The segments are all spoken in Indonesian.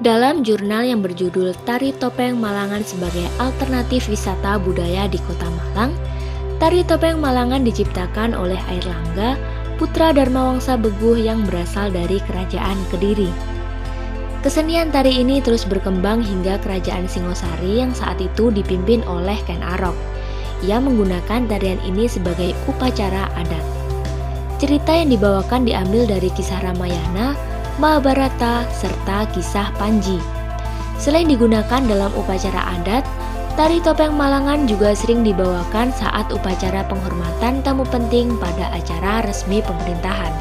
Dalam jurnal yang berjudul Tari Topeng Malangan sebagai Alternatif Wisata Budaya di Kota Malang, Tari Topeng Malangan diciptakan oleh Airlangga, putra Dharmawangsa Beguh yang berasal dari Kerajaan Kediri. Kesenian tari ini terus berkembang hingga Kerajaan Singosari yang saat itu dipimpin oleh Ken Arok. Ia menggunakan tarian ini sebagai upacara adat. Cerita yang dibawakan diambil dari kisah Ramayana, Mahabharata, serta kisah Panji. Selain digunakan dalam upacara adat, tari topeng Malangan juga sering dibawakan saat upacara penghormatan tamu penting pada acara resmi pemerintahan.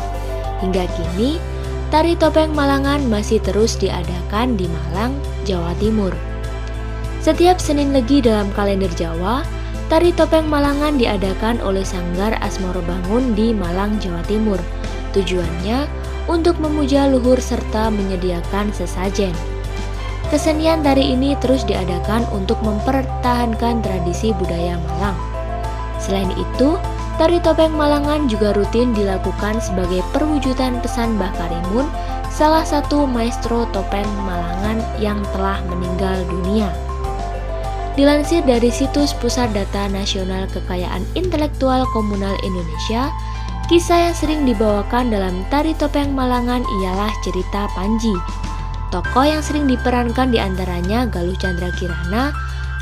Hingga kini, tari topeng Malangan masih terus diadakan di Malang, Jawa Timur. Setiap Senin Legi dalam kalender Jawa, tari topeng Malangan diadakan oleh Sanggar Asmorobangun di Malang, Jawa Timur. Tujuannya untuk memuja luhur serta menyediakan sesajen. Kesenian tari ini terus diadakan untuk mempertahankan tradisi budaya Malang. Selain itu, tari topeng Malangan juga rutin dilakukan sebagai perwujudan pesan Mbah Karimun, salah satu maestro topeng Malangan yang telah meninggal dunia. Dilansir dari situs Pusat Data Nasional Kekayaan Intelektual Komunal Indonesia, kisah yang sering dibawakan dalam tari topeng Malangan ialah cerita Panji. Tokoh yang sering diperankan diantaranya Galuh Chandra Kirana,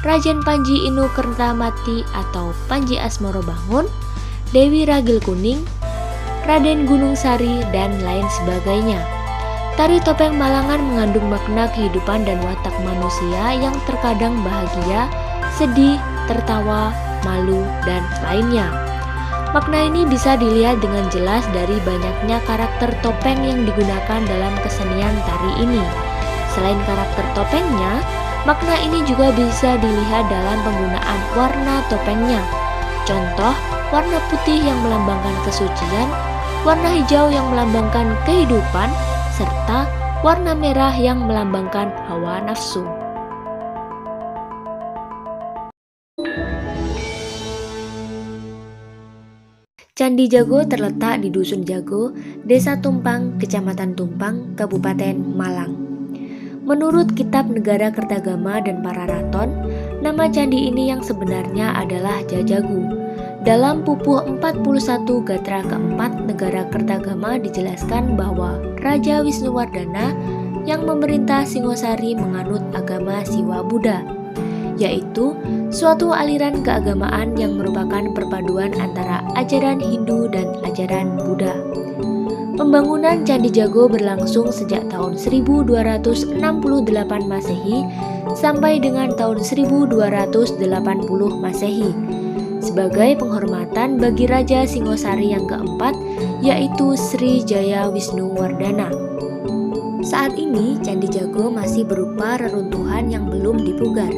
Raden Panji Inu Kertamati atau Panji Asmorobangun, Dewi Ragil Kuning, Raden Gunung Sari, dan lain sebagainya. Tari topeng Malangan mengandung makna kehidupan dan watak manusia yang terkadang bahagia, sedih, tertawa, malu, dan lainnya. Makna ini bisa dilihat dengan jelas dari banyaknya karakter topeng yang digunakan dalam kesenian tari ini. Selain karakter topengnya, makna ini juga bisa dilihat dalam penggunaan warna topengnya. Contoh, warna putih yang melambangkan kesucian, warna hijau yang melambangkan kehidupan, serta warna merah yang melambangkan hawa nafsu. Candi Jago terletak di Dusun Jago, Desa Tumpang, Kecamatan Tumpang, Kabupaten Malang. Menurut Kitab Negara Kertagama dan Pararaton, nama candi ini yang sebenarnya adalah Jajagu. Dalam Pupuh 41 Gatra keempat Negara Kertagama dijelaskan bahwa Raja Wisnuwardana yang memerintah Singosari menganut agama Siwa Buddha, yaitu suatu aliran keagamaan yang merupakan perpaduan antara ajaran Hindu dan ajaran Buddha. Pembangunan Candi Jago berlangsung sejak tahun 1268 Masehi sampai dengan tahun 1280 Masehi sebagai penghormatan bagi Raja Singosari yang keempat, yaitu Sri Jaya Wisnuwardana. Saat ini Candi Jago masih berupa reruntuhan yang belum dipugar.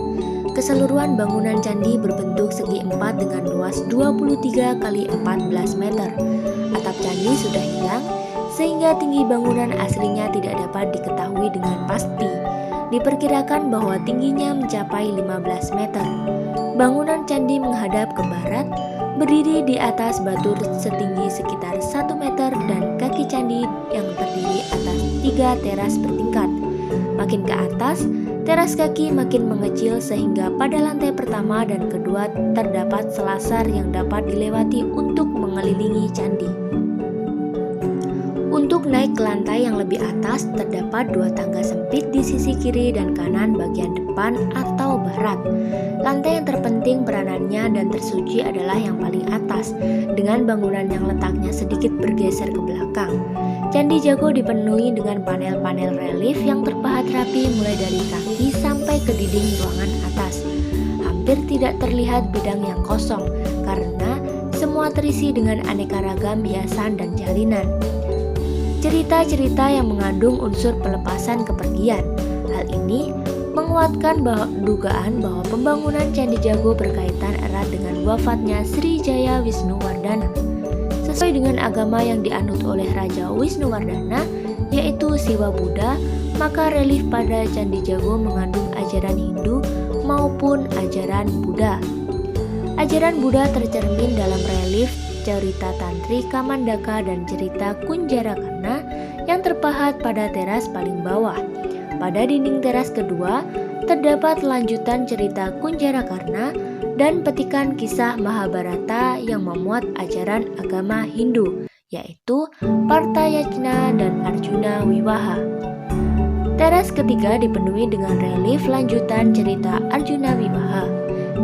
Keseluruhan bangunan candi berbentuk segi empat dengan luas 23 x 14 meter. Atap candi sudah hilang, sehingga tinggi bangunan aslinya tidak dapat diketahui dengan pasti. Diperkirakan bahwa tingginya mencapai 15 meter. Bangunan candi menghadap ke barat, berdiri di atas batu setinggi sekitar 1 meter dan kaki candi yang terdiri atas 3 teras bertingkat. Makin ke atas, teras kaki makin mengecil sehingga pada lantai pertama dan kedua terdapat selasar yang dapat dilewati untuk mengelilingi candi. Untuk naik ke lantai yang lebih atas, terdapat 2 tangga sempit di sisi kiri dan kanan bagian depan atau barat. Lantai yang terpenting peranannya dan tersuci adalah yang paling atas, dengan bangunan yang letaknya sedikit bergeser ke belakang. Candi Jago dipenuhi dengan panel-panel relief yang terpahat rapi mulai dari kaki sampai ke dinding ruangan atas. Hampir tidak terlihat bidang yang kosong, karena semua terisi dengan aneka ragam hiasan dan jalinan. Cerita-cerita yang mengandung unsur pelepasan kepergian. Hal ini menguatkan dugaan bahwa pembangunan Candi Jago berkaitan erat dengan wafatnya Sri Jaya Wisnuwardana. Sesuai dengan agama yang dianut oleh Raja Wisnuwardana, yaitu Siwa Buddha, maka relief pada Candi Jago mengandung ajaran Hindu maupun ajaran Buddha. Ajaran Buddha tercermin dalam relief cerita Tantri Kamandaka dan cerita Kunjarakana yang terpahat pada teras paling bawah. Pada dinding teras kedua, terdapat lanjutan cerita Kunjarakarna dan petikan kisah Mahabharata yang memuat ajaran agama Hindu, yaitu Partayacna dan Arjuna Wiwaha. Teras ketiga dipenuhi dengan relief lanjutan cerita Arjuna Wiwaha.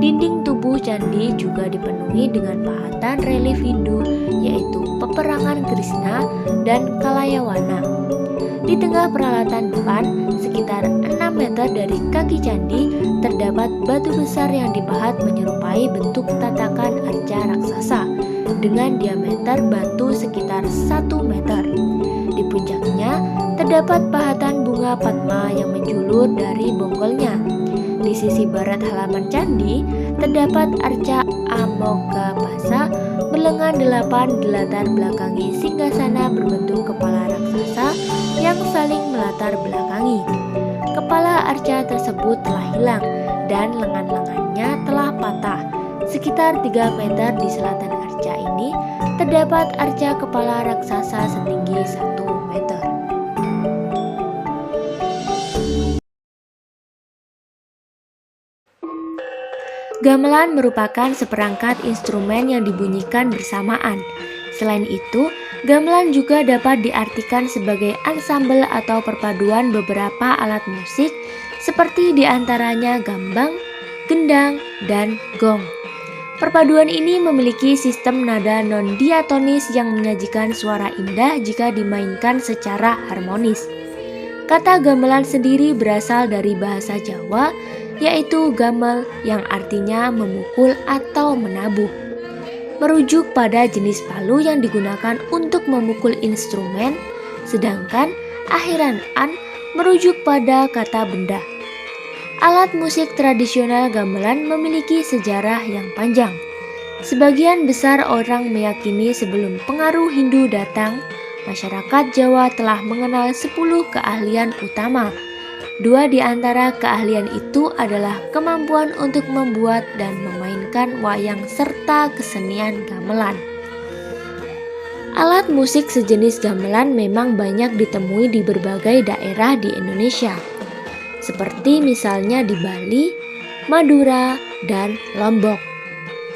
Dinding tubuh candi juga dipenuhi dengan pahatan relief Hindu, yaitu peperangan Krishna dan Kalayawana. Di tengah peralatan depan, sekitar 6 meter dari kaki candi, terdapat batu besar yang dipahat menyerupai bentuk tatakan arca raksasa dengan diameter batu sekitar 1 meter. Di puncaknya, terdapat pahatan bunga Padma yang menjulur dari bonggolnya. Di sisi barat halaman candi, terdapat arca Amoghapasa berlengan 8 di latar belakangi singgasana berbentuk kepala raksasa yang saling melatar belakangi. Kepala arca tersebut telah hilang dan lengan-lengannya telah patah. Sekitar 3 meter di selatan arca ini, terdapat arca kepala raksasa setinggi 1 meter. Gamelan merupakan seperangkat instrumen yang dibunyikan bersamaan. Selain itu, gamelan juga dapat diartikan sebagai ansambel atau perpaduan beberapa alat musik seperti diantaranya gambang, gendang, dan gong. Perpaduan ini memiliki sistem nada non-diatonis yang menyajikan suara indah jika dimainkan secara harmonis. Kata gamelan sendiri berasal dari bahasa Jawa, yaitu gamel yang artinya memukul atau menabuh. Merujuk pada jenis palu yang digunakan untuk memukul instrumen, sedangkan akhiran an merujuk pada kata benda. Alat musik tradisional gamelan memiliki sejarah yang panjang. Sebagian besar orang meyakini sebelum pengaruh Hindu datang, masyarakat Jawa telah mengenal 10 keahlian utama. 2 di antara keahlian itu adalah kemampuan untuk membuat dan memainkan wayang serta kesenian gamelan. Alat musik sejenis gamelan memang banyak ditemui di berbagai daerah di Indonesia, seperti misalnya di Bali, Madura, dan Lombok.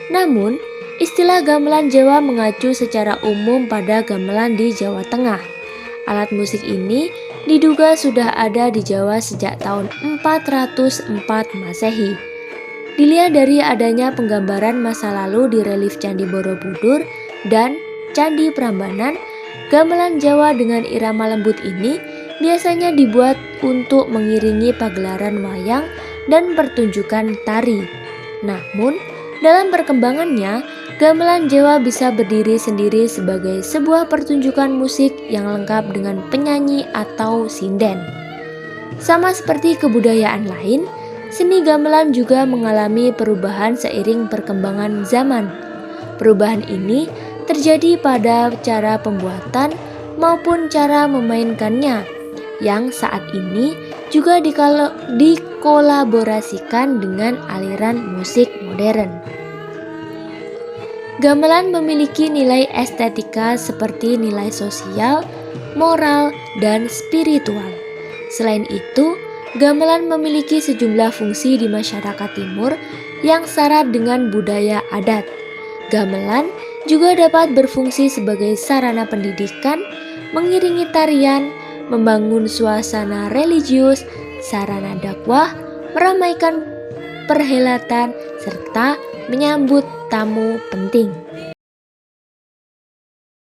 Namun, istilah gamelan Jawa mengacu secara umum pada gamelan di Jawa Tengah. Alat musik ini diduga sudah ada di Jawa sejak tahun 404 Masehi. Dilihat dari adanya penggambaran masa lalu di relief Candi Borobudur dan Candi Prambanan, gamelan Jawa dengan irama lembut ini biasanya dibuat untuk mengiringi pagelaran wayang dan pertunjukan tari. Namun, dalam perkembangannya, gamelan Jawa bisa berdiri sendiri sebagai sebuah pertunjukan musik yang lengkap dengan penyanyi atau sinden. Sama seperti kebudayaan lain, seni gamelan juga mengalami perubahan seiring perkembangan zaman. Perubahan ini terjadi pada cara pembuatan maupun cara memainkannya, yang saat ini juga dikolaborasikan dengan aliran musik modern. Gamelan memiliki nilai estetika seperti nilai sosial, moral, dan spiritual. Selain itu, gamelan memiliki sejumlah fungsi di masyarakat timur yang syarat dengan budaya adat. Gamelan juga dapat berfungsi sebagai sarana pendidikan, mengiringi tarian, membangun suasana religius, sarana dakwah, meramaikan perhelatan, serta menyambut tamu penting.